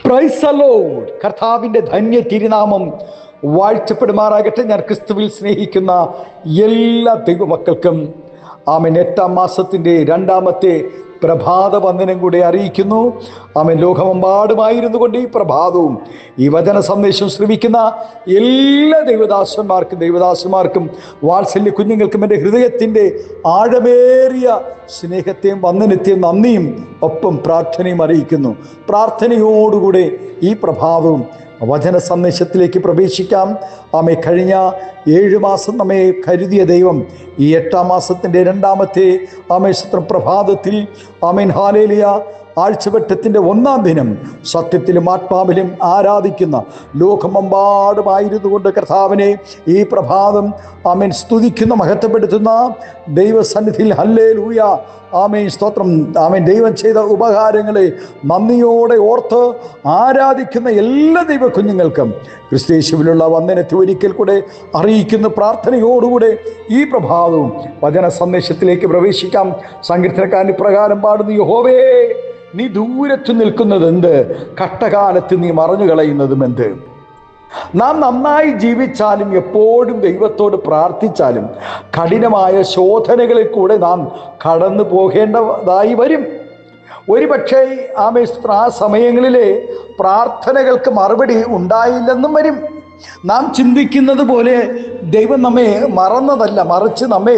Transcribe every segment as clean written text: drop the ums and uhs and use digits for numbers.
Praise the Lord. കർത്താവിൻ്റെ ധന്യ തിരുനാമം വാഴ്ചപ്പെടുമാറാകട്ടെ. ഞാൻ ക്രിസ്തുവിൽ സ്നേഹിക്കുന്ന എല്ലാ ദൈവമക്കൾക്കും ആമേൻ 8-ാം മാസത്തിൻ്റെ 2ാമത്തെ പ്രഭാത വന്ദനം കൂടെ അറിയിക്കുന്നു. ആമേൻ. ലോകമെമ്പാടുമായിരുന്നു കൊണ്ട് ഈ പ്രഭാതവും ഈ വചന സന്ദേശം ശ്രമിക്കുന്ന എല്ലാ ദൈവദാസന്മാർക്കും വാത്സല്യ കുഞ്ഞുങ്ങൾക്കും എൻ്റെ ഹൃദയത്തിൻ്റെ ആഴമേറിയ സ്നേഹത്തെയും വന്ദനത്തെയും നന്ദിയും ഒപ്പം പ്രാർത്ഥനയും അറിയിക്കുന്നു. പ്രാർത്ഥനയോടുകൂടെ ഈ പ്രഭാതവും വചന സന്ദേശത്തിലേക്ക് പ്രവേശിക്കാം. ആമേ. കഴിഞ്ഞ 7 മാസം നമ്മെ കരുതിയ ദൈവം ഈ 8-ാം മാസത്തിൻ്റെ 2ാമത്തെ പ്രഭാതത്തിൽ ആമേൻ ഹല്ലേലൂയ ആഴ്ചവട്ടത്തിൻ്റെ 1-ാം ദിനം സത്യത്തിലും ആത്മാവിലും ആരാധിക്കുന്ന ലോകമെമ്പാടുമായിരുന്നു കൊണ്ട് കർത്താവിനെ ഈ പ്രഭാതം ആമേൻ സ്തുതിക്കുന്ന മഹത്വപ്പെടുത്തുന്ന ദൈവസന്നിധിയിൽ ഹല്ലേലൂയ ആമേൻ സ്തോത്രം. ആമേൻ. ദൈവം ചെയ്ത ഉപകാരങ്ങളെ നന്ദിയോടെ ഓർത്ത് ആരാധിക്കുന്ന എല്ലാ ദൈവ കുഞ്ഞുങ്ങൾക്കും ക്രിസ്തയേശുവിലുള്ള വന്ദനത്തെ ഒരിക്കൽ കൂടെ അറിയിക്കുന്ന പ്രാർത്ഥനയോടുകൂടെ ഈ പ്രഭാതവും വചന സന്ദേശത്തിലേക്ക് പ്രവേശിക്കാം. സങ്കീർത്തനക്കാരൻ ഇപ്രകാരം പാടുന്നു: യഹോവേ, നീ ദൂരത്ത് നിൽക്കുന്നത് എന്ത്? കഷ്ടകാലത്ത് നീ മറഞ്ഞു കളയുന്നതും എന്ത്? നാം നന്നായി ജീവിച്ചാലും എപ്പോഴും ദൈവത്തോട് പ്രാർത്ഥിച്ചാലും കഠിനമായ ശോധനകളിൽ കൂടെ നാം കടന്നു പോകേണ്ടതായി വരും. ഒരുപക്ഷെ ആ സമയങ്ങളിലെ പ്രാർത്ഥനകൾക്ക് മറുപടി ഉണ്ടായില്ലെന്നും വരും. നാം ചിന്തിക്കുന്നത് പോലെ ദൈവം നമ്മെ മറന്നതല്ല, മറിച്ച് നമ്മെ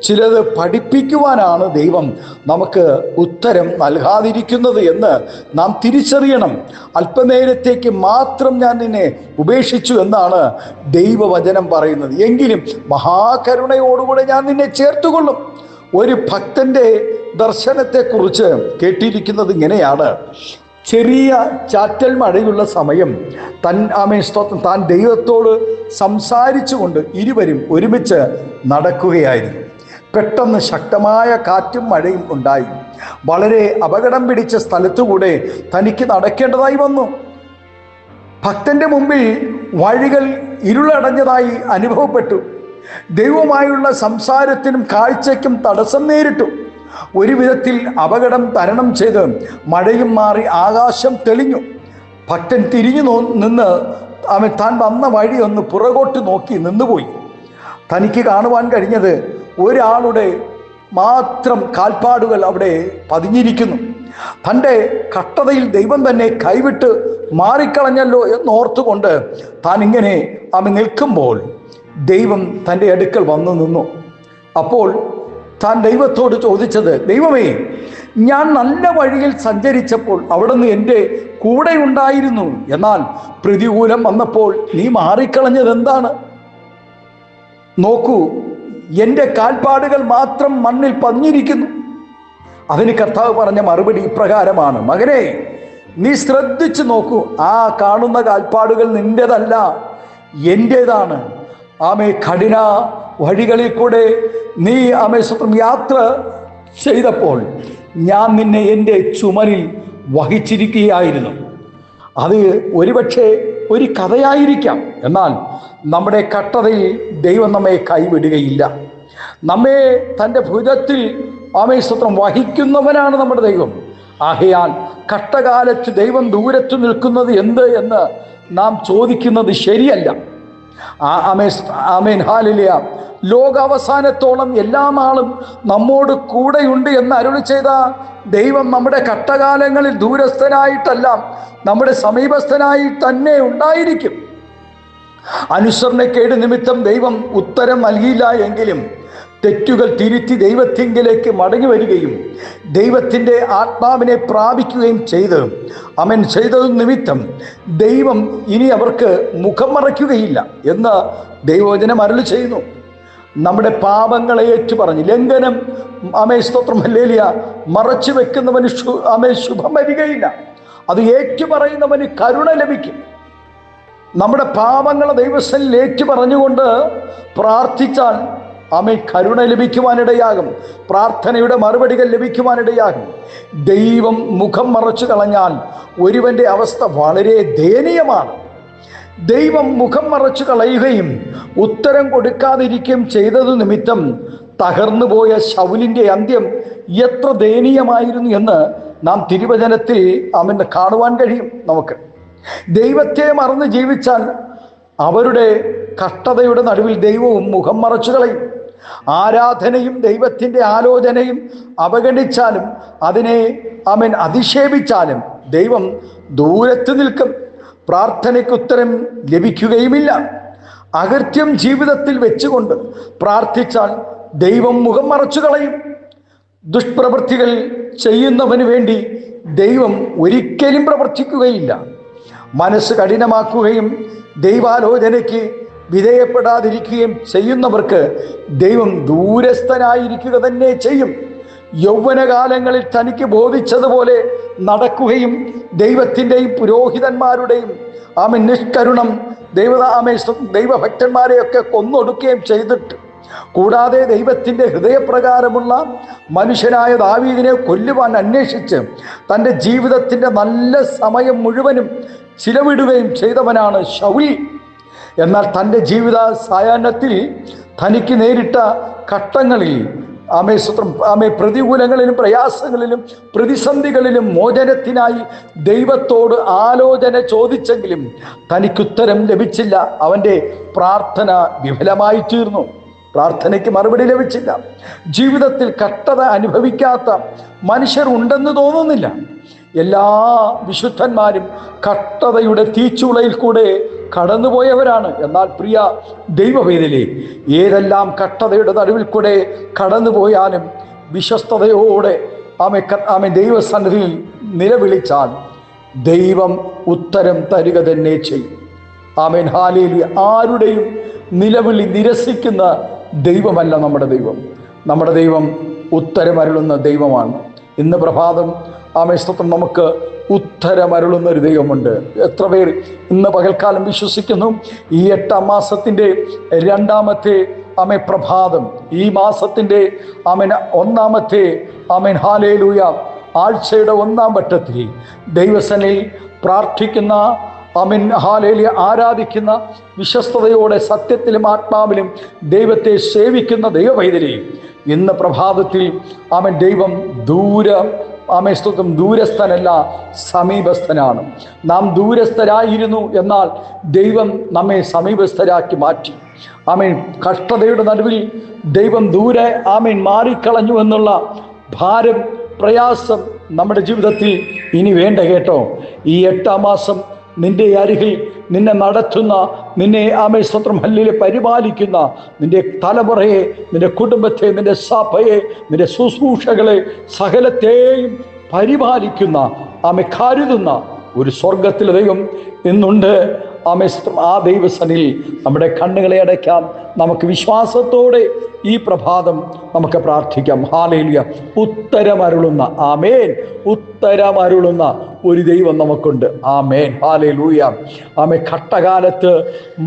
ചിലത് പഠിപ്പിക്കുവാനാണ് ദൈവം നമുക്ക് ഉത്തരം നൽകാതിരിക്കുന്നത് എന്ന് നാം തിരിച്ചറിയണം. അല്പനേരത്തേക്ക് മാത്രം ഞാൻ നിന്നെ ഉപേക്ഷിച്ചു എന്നാണ് ദൈവവചനം പറയുന്നത്. എങ്കിലും മഹാകരുണയോടുകൂടെ ഞാൻ നിന്നെ ചേർത്തുകൊള്ളും. ഒരു ഭക്തന്റെ ദർശനത്തെക്കുറിച്ച് കേട്ടിരിക്കുന്നത് ഇങ്ങനെയാണ്: ചെറിയ ചാറ്റൽ മഴയുള്ള സമയം താൻ ദൈവത്തോട് സംസാരിച്ചുകൊണ്ട് ഇരുവരും ഒരുമിച്ച് നടക്കുകയായിരുന്നു. പെട്ടെന്ന് ശക്തമായ കാറ്റും മഴയും ഉണ്ടായി. വളരെ അപകടം പിടിച്ച സ്ഥലത്തുകൂടെ തനിക്ക് നടക്കേണ്ടതായി വന്നു. ഭക്തന്റെ മുമ്പിൽ വഴികൾ ഇരുളടഞ്ഞതായി അനുഭവപ്പെട്ടു. ദൈവവുമായുള്ള സംസാരത്തിനും കാഴ്ചയ്ക്കും തടസ്സം നേരിട്ടു. ഒരു വിധത്തിൽ അപകടം തരണം ചെയ്ത് മഴയും മാറി ആകാശം തെളിഞ്ഞു. ഭക്തൻ തിരിഞ്ഞു നിന്ന് താൻ വന്ന വഴി ഒന്ന് പുറകോട്ട് നോക്കി നിന്നുപോയി. തനിക്ക് കാണുവാൻ കഴിഞ്ഞത് ഒരാളുടെ മാത്രം കാൽപ്പാടുകൾ അവിടെ പതിഞ്ഞിരിക്കുന്നു. തൻ്റെ കഷ്ടതയിൽ ദൈവം തന്നെ കൈവിട്ട് മാറിക്കളഞ്ഞല്ലോ എന്നോർത്തുകൊണ്ട് താൻ ഇങ്ങനെ നിൽക്കുമ്പോൾ ദൈവം തൻ്റെ അടുക്കൽ വന്നു നിന്നു. അപ്പോൾ താൻ ദൈവത്തോട് ചോദിച്ചത്: ദൈവമേ, ഞാൻ നല്ല വഴിയിൽ സഞ്ചരിച്ചപ്പോൾ അവിടുന്ന് എൻ്റെ കൂടെ ഉണ്ടായിരുന്നു. എന്നാൽ പ്രതികൂലം വന്നപ്പോൾ നീ മാറിക്കളഞ്ഞത് എന്താണ്? നോക്കൂ, എൻ്റെ കാൽപ്പാടുകൾ മാത്രം മണ്ണിൽ പതിഞ്ഞിരിക്കുന്നു. അതിന് കർത്താവ് പറഞ്ഞ മറുപടി ഇപ്രകാരമാണ്: മകനെ, നീ ശ്രദ്ധിച്ചു നോക്കൂ. ആ കാണുന്ന കാൽപ്പാടുകൾ നിൻ്റെതല്ല, എൻ്റേതാണ്. ആമേ. കഠിന വഴികളിൽ കൂടെ നീ യാത്ര ചെയ്തപ്പോൾ ഞാൻ നിന്നെ എൻ്റെ ചുമലിൽ വഹിച്ചിരിക്കുകയായിരുന്നു. അത് ഒരുപക്ഷെ ഒരു കഥയായിരിക്കാം. എന്നാൽ നമ്മുടെ കഷ്ടതയിൽ ദൈവം നമ്മെ കൈവിടുകയില്ല. നമ്മെ തൻ്റെ ഭുജത്തിൽ വഹിക്കുന്നവനാണ് നമ്മുടെ ദൈവം. ആകയാൽ കഷ്ടകാലത്ത് ദൈവം ദൂരത്ത് നിൽക്കുന്നത് എന്ത് എന്ന് നാം ചോദിക്കുന്നത് ശരിയല്ല. Amen hallelujah. ലോകാവസാനത്തോളം എല്ലാ നാളും നമ്മോട് കൂടെയുണ്ട് എന്ന് അരുളി ചെയ്ത ദൈവം നമ്മുടെ കഷ്ടകാലങ്ങളിൽ ദൂരസ്ഥനായിട്ടല്ല, നമ്മുടെ സമീപസ്ഥനായി തന്നെ ഉണ്ടായിരിക്കും. അനുസരണക്കേട് നിമിത്തം ദൈവം ഉത്തരം നൽകിയില്ല എങ്കിലും തെറ്റുകൾ തിരുത്തി ദൈവത്തിങ്കിലേക്ക് മടങ്ങി വരികയും ദൈവത്തിൻ്റെ ആത്മാവിനെ പ്രാപിക്കുകയും ചെയ്തത് നിമിത്തം ദൈവം ഇനി അവർക്ക് മുഖം മറയ്ക്കുകയില്ല എന്ന് ദൈവവചനം അരുളി ചെയ്യുന്നു. നമ്മുടെ പാപങ്ങളെ ഏറ്റുപറഞ്ഞ് ലംഘനം സ്തോത്രം ഹല്ലേലൂയ മറച്ചു വെക്കുന്നവന് ശുഭം വരികയില്ല. അത് ഏറ്റുപറയുന്നവന് കരുണ ലഭിക്കും. നമ്മുടെ പാപങ്ങളെ ദൈവസന്നിധിയിൽ ഏറ്റുപറഞ്ഞുകൊണ്ട് പ്രാർത്ഥിച്ചാൽ കരുണ ലഭിക്കുവാനിടയാകും. പ്രാർത്ഥനയുടെ മറുപടികൾ ലഭിക്കുവാനിടയാകും. ദൈവം മുഖം മറച്ചു കളഞ്ഞാൽ ഒരുവന്റെ അവസ്ഥ വളരെ ദയനീയമാണ്. ദൈവം മുഖം മറച്ചു കളയുകയും ഉത്തരം കൊടുക്കാതിരിക്കുകയും ചെയ്തതു നിമിത്തം തകർന്നു പോയ ശൗലിൻ്റെ അന്ത്യം എത്ര ദയനീയമായിരുന്നു എന്ന് നാം തിരുവചനത്തിൽ അവനെ കാണുവാൻ കഴിയും. നമുക്ക് ദൈവത്തെ മറന്ന് ജീവിച്ചാൽ അവരുടെ കഷ്ടതയുടെ നടുവിൽ ദൈവവും മുഖം മറച്ചു കളയും. ആരാധനയും ദൈവത്തിൻ്റെ ആലോചനയും അവഗണിച്ചാലും അതിനെ അധിക്ഷേപിച്ചാലും ദൈവം ദൂരത്ത് നിൽക്കും. പ്രാർത്ഥനയ്ക്ക് ഉത്തരം ലഭിക്കുകയുമില്ല. അകൃത്യം ജീവിതത്തിൽ വെച്ചുകൊണ്ട് പ്രാർത്ഥിച്ചാൽ ദൈവം മുഖം മറച്ചു കളയും. ദുഷ്പ്രവൃത്തികൾ ചെയ്യുന്നവന് വേണ്ടി ദൈവം ഒരിക്കലും പ്രവർത്തിക്കുകയില്ല. മനസ്സ് കഠിനമാക്കുകയും ദൈവാലോചനയ്ക്ക് വിധേയപ്പെടാതിരിക്കുകയും ചെയ്യുന്നവർക്ക് ദൈവം ദൂരസ്ഥനായിരിക്കുക തന്നെ ചെയ്യും. യൗവനകാലങ്ങളിൽ തനിക്ക് ബോധിച്ചതുപോലെ നടക്കുകയും ദൈവത്തിൻ്റെയും പുരോഹിതന്മാരുടെയും നിഷ്കരുണം ദൈവഭക്തന്മാരെയൊക്കെ കൊന്നൊടുക്കുകയും ചെയ്തിട്ട്, കൂടാതെ ദൈവത്തിൻ്റെ ഹൃദയപ്രകാരമുള്ള മനുഷ്യനായ ദാവീദിനെ കൊല്ലുവാൻ അന്വേഷിച്ച് തൻ്റെ ജീവിതത്തിൻ്റെ നല്ല സമയം മുഴുവനും ചിലവിടുകയും ചെയ്തവനാണ് ശൗൽ. എന്നാൽ തൻ്റെ ജീവിത സായാഹ്നത്തിൽ തനിക്ക് നേരിട്ട ഘട്ടങ്ങളിൽ പ്രതികൂലങ്ങളിലും പ്രയാസങ്ങളിലും പ്രതിസന്ധികളിലും മോചനത്തിനായി ദൈവത്തോട് ആലോചന ചോദിച്ചെങ്കിലും തനിക്കുത്തരം ലഭിച്ചില്ല. അവൻ്റെ പ്രാർത്ഥന വിഫലമായി തീർന്നു. പ്രാർത്ഥനയ്ക്ക് മറുപടി ലഭിച്ചില്ല. ജീവിതത്തിൽ കഷ്ടത അനുഭവിക്കാത്ത മനുഷ്യർ ഉണ്ടെന്ന് തോന്നുന്നില്ല. എല്ലാ വിശുദ്ധന്മാരും കഷ്ടതയുടെ തീച്ചുളയിൽ കൂടെ കടന്നുപോയവരാണ്. എന്നാൽ പ്രിയ ദൈവവേദലേ, ഏതെല്ലാം കഷ്ടതയുടെ നടുവിൽ കൂടെ കടന്നുപോയാലും വിശ്വസ്തയോടെ ദൈവസന്നിധിയിൽ നിലവിളിച്ചാൽ ദൈവം ഉത്തരം തരിക തന്നെ ചെയ്യും. ആമേൻ, ഹല്ലേലൂയ. ആരുടെയും നിലവിളി നിരസിക്കുന്ന ദൈവമല്ല നമ്മുടെ ദൈവം. നമ്മുടെ ദൈവം ഉത്തരമരുളുന്ന ദൈവമാണ്. ഇന്ന് പ്രഭാതം സ്തോത്രം, നമുക്ക് ഉത്തരമരുളുന്ന ഒരു ദൈവമുണ്ട്. എത്ര പേർ ഇന്ന് പകൽക്കാലം വിശ്വസിക്കുന്നു? ഈ 8-ാം മാസത്തിൻ്റെ 2-ാമത്തെ പ്രഭാതം, ഈ മാസത്തിൻ്റെ 1-ാമത്തെ ഹല്ലേലൂയ ആഴ്ചയുടെ 1-ാം വട്ടത്തിൽ ദൈവസന്നിധിയിൽ പ്രാർത്ഥിക്കുന്ന ഹല്ലേലൂയ ആരാധിക്കുന്ന, വിശ്വസ്തയോടെ സത്യത്തിലും ആത്മാവിലും ദൈവത്തെ സേവിക്കുന്ന ദൈവവൈതലേ, ഇന്ന് പ്രഭാതത്തിൽ ദൈവം ദൂരസ്ഥനല്ല, സമീപസ്ഥനാണ്. നാം ദൂരസ്ഥരായിരുന്നു, എന്നാൽ ദൈവം നമ്മെ സമീപസ്ഥരാക്കി മാറ്റി. കഷ്ടതയുടെ നടുവിൽ ദൈവം ദൂരെ മാറിക്കളഞ്ഞു എന്നുള്ള ഭാരം, പ്രയാസം നമ്മുടെ ജീവിതത്തിൽ ഇനി വേണ്ട കേട്ടോ. ഈ 8-ാം മാസം നിന്റെ അരികിൽ നിന്നെ നടത്തുന്ന, നിന്നെ സ്തോത്രം ഹല്ലേലൂയ പരിപാലിക്കുന്ന, നിന്റെ തലമുറയെ, നിന്റെ കുടുംബത്തെ, നിന്റെ സഭയെ, നിന്റെ ശുശ്രൂഷകളെ, സകലത്തെയും പരിപാലിക്കുന്ന, കരുതുന്ന ഒരു സ്വർഗത്തിലെ ദൈവം ഇന്നുണ്ട്. ആ ദൈവസന്നിധിയിൽ നമ്മുടെ കണ്ണുകളെ അടയ്ക്കാം. നമുക്ക് വിശ്വാസത്തോടെ ഈ പ്രഭാതം നമുക്ക് പ്രാർത്ഥിക്കാം. ഹല്ലേലൂയ. ഉത്തരമരുളുന്ന, ഉത്തരമരുളുന്ന ഒരു ദൈവം നമുക്കുണ്ട്. ആമേൻ, ഹല്ലേലൂയ. ഘട്ടകാലത്ത്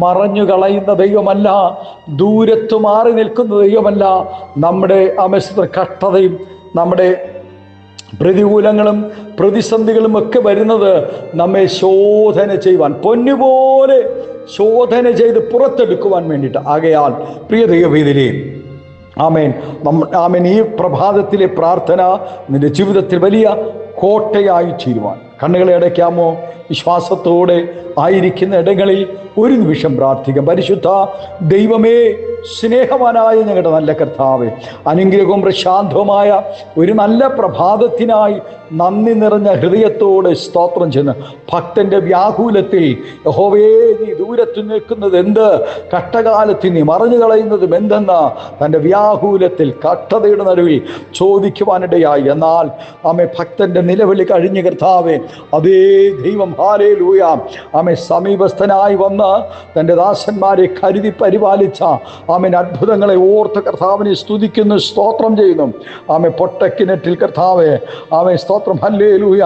മറഞ്ഞു കളയുന്ന ദൈവമല്ല, ദൂരത്ത് മാറി നിൽക്കുന്ന ദൈവമല്ല. നമ്മുടെ കഷ്ടതയും നമ്മുടെ പ്രതികൂലങ്ങളും പ്രതിസന്ധികളും ഒക്കെ വരുന്നത് നമ്മെ ശോധന ചെയ്യുവാൻ, പൊന്നുപോലെ ശോധന ചെയ്ത് പുറത്തെടുക്കുവാൻ വേണ്ടിയിട്ട്. ആകയാൽ പ്രിയ ദൈവവേദിലേ, ആമേൻ, ഈ പ്രഭാതത്തിലെ പ്രാർത്ഥന നിന്റെ ജീവിതത്തിൽ വലിയ കോട്ടയായി തീരുവാൻ. കണ്ണുകളെ അടയ്ക്കാമോ? വിശ്വാസത്തോടെ ആയിരിക്കുന്ന ഇടങ്ങളിൽ ഒരു നിമിഷം പ്രാർത്ഥിക്കാം. പരിശുദ്ധ ദൈവമേ, സ്നേഹവാനായ ഞങ്ങളുടെ നല്ല കർത്താവേ, അനുഗ്രഹവും പ്രശാന്തവുമായ ഒരു നല്ല പ്രഭാതത്തിനായി നന്ദി നിറഞ്ഞ ഹൃദയത്തോടെ സ്തോത്രം ചെയ്യുന്നു. ഭക്തന്റെ വ്യാകുലത്തിൽ യഹോവേ, നീ ദൂരത്ത് നിൽക്കുന്നത് എന്ത്, കഷ്ടകാലത്തിൽ നീ മറഞ്ഞു കളയുന്നതും എന്തെന്ന് തൻ്റെ വ്യാകുലത്തിൽ കഷ്ടതയുടെ നടുവിൽ ചോദിക്കുവാനിടയായി. എന്നാൽ ഭക്തന്റെ നിലവിളി കഴിഞ്ഞ കർത്താവേ, അതേ ദൈവം ഹല്ലേലൂയ സമീപസ്ഥനായി വന്ന് തൻ്റെ ദാസന്മാരെ കരുതി പരിപാലിച്ച അത്ഭുതങ്ങളെ ഓർത്ത് കർത്താവിനെ സ്തുതിക്കുന്നു, സ്തോത്രം ചെയ്യുന്നു. പൊട്ടക്കിണറ്റിൽ കർത്താവേ, സ്തോത്രം ഹല്ലേലൂയ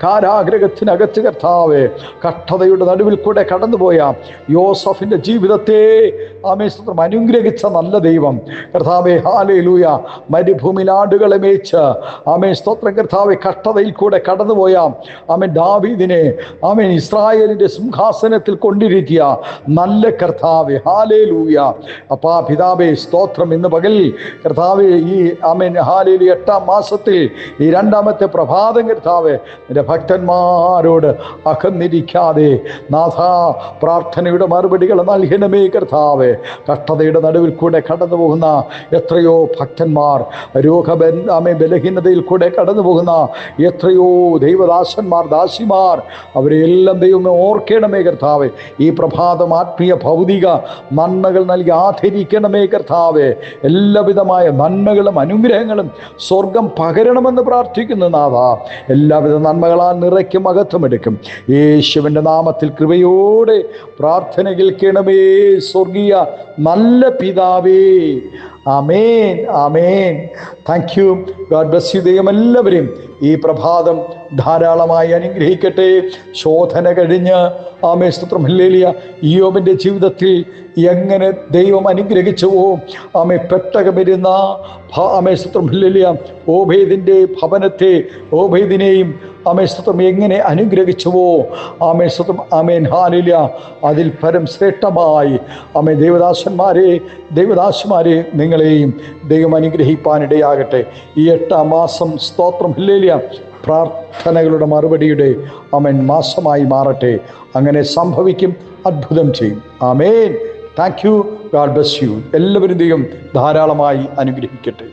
കാരാഗ്രഹത്തിനകത്ത് കർത്താവേ കഷ്ടതയുടെ നടുവിൽ കൂടെ കടന്നുപോയ യോസഫിൻ്റെ ജീവിതത്തെ ആമേൻ സ്തോത്രം അനുഗ്രഹിച്ച നല്ല ദൈവം കർത്താവേ ഹല്ലേലൂയ. മരുഭൂമിയിൽ ആടുകളെ മേച്ച് ആമേൻ സ്തോത്രം കർത്താവേ കഷ്ടതയിൽ കൂടെ കടന്നുപോയ ആമേൻ ദാവീദിനെ ആമേൻ ഇസ്രായേലിൻ്റെ സിംഹാസനത്തിൽ കൊണ്ടിരുത്തിയ നല്ല കർത്താവേ ഹല്ലേലൂയ. അപ്പാ പിതാവേ സ്തോത്രം. ഇന്ന് പകൽ കർത്താവേ ഈ ആമേൻ ഹല്ലേലൂയ 8-ാം മാസത്തിൽ ഈ 2ാമത്തെ പ്രഭാതം കർത്താവേ നിന്റെ ഭക്തന്മാരോട് അകന്നിരിക്കാതെ നാഥ പ്രാർത്ഥനയുടെ മറുപടികൾ നൽകണമേ കർത്താവേ. കഷ്ടതയുടെ നടുവിൽ കൂടെ കടന്നു പോകുന്ന എത്രയോ ഭക്തന്മാർ, ബലഹീനതയിൽ കൂടെ കടന്നു പോകുന്ന എത്രയോ ദൈവദാസന്മാർ ദാസിമാർ, അവരെല്ലാം ദൈവമേ ഓർക്കണമേ കർത്താവേ. ഈ പ്രഭാതം ആത്മീയ ഭൗതിക നന്മകൾ നൽകി ആദരിക്കണമേ കർത്താവേ. എല്ലാവിധമായ നന്മകളും അനുഗ്രഹങ്ങളും സ്വർഗം പകരണമെന്ന് പ്രാർത്ഥിക്കുന്നു നാഥ. എല്ലാവിധ നന്മകളാൽ നിറയ്ക്കും മഹത്വമെടുക്കും യേശുവിൻ്റെ നാമത്തിൽ കൃപയോടെ പ്രാർത്ഥന കേൾക്കണമേ സ്വർഗീയ നല്ല പിതാവേ. Amen amen. Thank you. God bless you. ദൈവം എല്ലാവരെയും ഈ പ്രഭാതം ധാരാളമായി അനുഗ്രഹിക്കട്ടെ. ശോധന കഴിഞ്ഞ് ആമേൻ സ്തോത്രം ഹല്ലേലൂയ ഇയ്യോബിൻ്റെ ജീവിതത്തിൽ എങ്ങനെ ദൈവം അനുഗ്രഹിച്ചുവോ ആമേ പെട്ടകമിരുന്ന ആമേൻ സ്തോത്രം ഹല്ലേലൂയ ഓബേദിൻ്റെ ഭവനത്തെ ഓബേദിനെയും ആമേൻ സ്തോത്രം എങ്ങനെ അനുഗ്രഹിച്ചുവോ ആമേൻ സ്തോത്രം ആമേൻ ഹല്ലേലൂയ അതിൽ പരം ശ്രേഷ്ഠമായി ആമേൻ ദൈവദാസന്മാരെ നിങ്ങളെയും ദൈവം അനുഗ്രഹിപ്പാനിടയാകട്ടെ. ഈ 8-ാം മാസം സ്തോത്രം ഹല്ലേലൂയ പ്രാർത്ഥനകളുടെ മറുപടിയുടെ ആമേൻ മാസമായി മാറട്ടെ. അങ്ങനെ സംഭവിക്കും, അത്ഭുതം ചെയ്യും. Amen. Thank you. God bless you. എല്ലാവരും ദൈവം ധാരാളമായി അനുഗ്രഹിക്കട്ടെ.